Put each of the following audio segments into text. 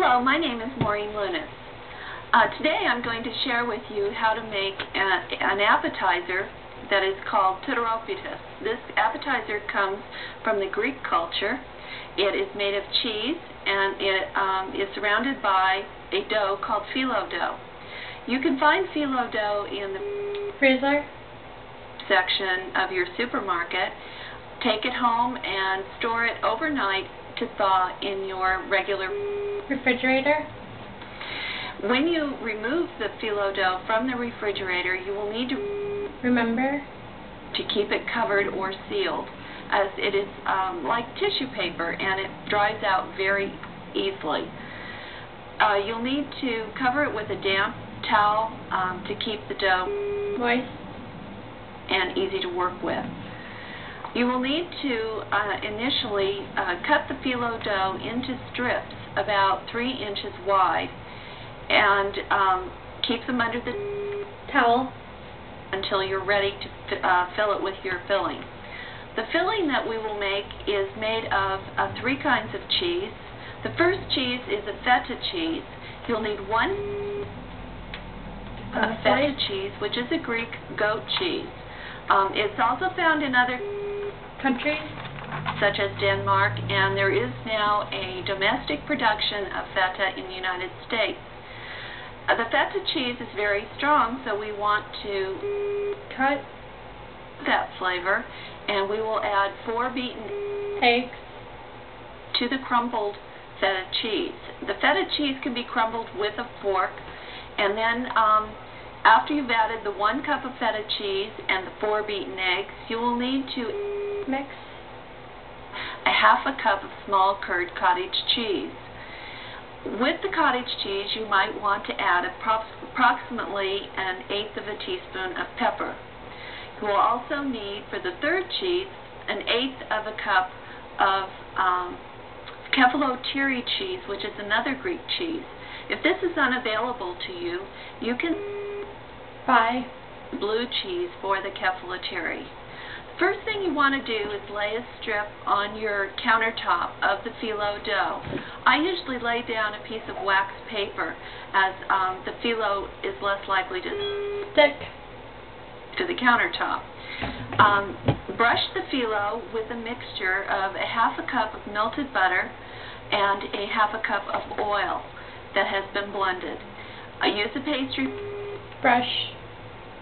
Hello, my name is Maureen Lunis. Today I'm going to share with you how to make an appetizer that is called pteropitis. This appetizer comes from the Greek culture. It is made of cheese and it is surrounded by a dough called phyllo dough. You can find phyllo dough in the freezer section of your supermarket. Take it home and store it overnight to thaw in your regular refrigerator. When you remove the phyllo dough from the refrigerator, you will need to remember to keep it covered or sealed, as it is like tissue paper and it dries out very easily. You'll need to cover it with a damp towel to keep the dough moist and easy to work with. You will need to initially cut the phyllo dough into strips about 3 inches wide and keep them under the towel until you're ready to fill it with your filling. The filling that we will make is made of 3 kinds of cheese. The first cheese is a feta cheese. You'll need one feta cheese, which is a Greek goat cheese. It's also found in other countries such as Denmark, and there is now a domestic production of feta in the United States. The feta cheese is very strong, so we want to cut that flavor, and we will add 4 beaten eggs to the crumbled feta cheese. The feta cheese can be crumbled with a fork, and then after you've added the 1 cup of feta cheese and the 4 beaten eggs, you will need to mix a half a cup of small curd cottage cheese. With the cottage cheese, you might want to add approximately 1/8 of a teaspoon of pepper. You will also need, for the third cheese, 1/8 of a cup of Patrie cheese, which is another Greek cheese. If this is unavailable to you, you can buy blue cheese for the Patrie. First thing you want to do is lay a strip on your countertop of the phyllo dough. I usually lay down a piece of wax paper, as the phyllo is less likely to stick to the countertop. Brush the phyllo with a mixture of a half a cup of melted butter and a half a cup of oil that has been blended. Use a pastry brush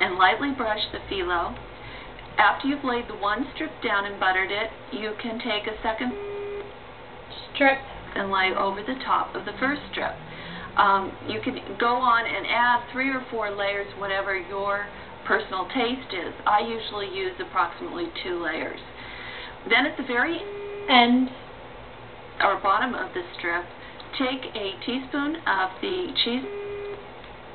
and lightly brush the phyllo. After you've laid the 1 strip down and buttered it, you can take a 2nd strip and lay over the top of the 1st strip. You can go on and add 3 or 4 layers, whatever your personal taste is. I usually use approximately 2 layers. Then at the very end or bottom of the strip, take a teaspoon of the cheese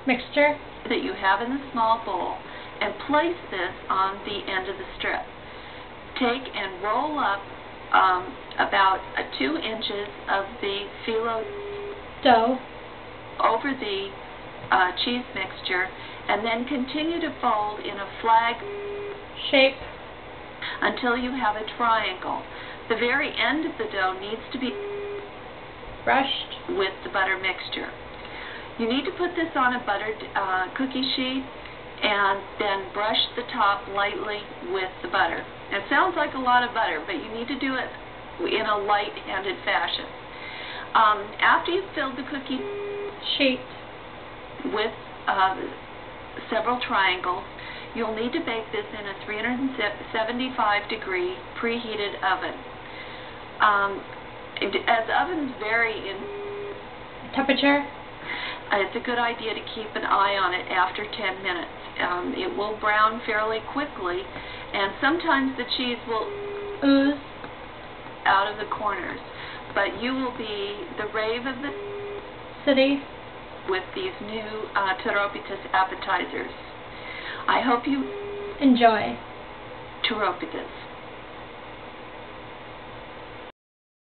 mixture that you have in the small bowl and place this on the end of the strip. Take and roll up about 2 inches of the phyllo dough over the cheese mixture, and then continue to fold in a flag shape until you have a triangle. The very end of the dough needs to be brushed with the butter mixture. You need to put this on a buttered cookie sheet and then brush the top lightly with the butter. It sounds like a lot of butter, but you need to do it in a light-handed fashion. After you've filled the cookie sheet with several triangles, you'll need to bake this in a 375-degree preheated oven. As ovens vary in temperature, it's a good idea to keep an eye on it after 10 minutes. It will brown fairly quickly, and sometimes the cheese will ooze out of the corners. But you will be the rave of the city with these new pteropitis appetizers. I hope you enjoy pteropitis.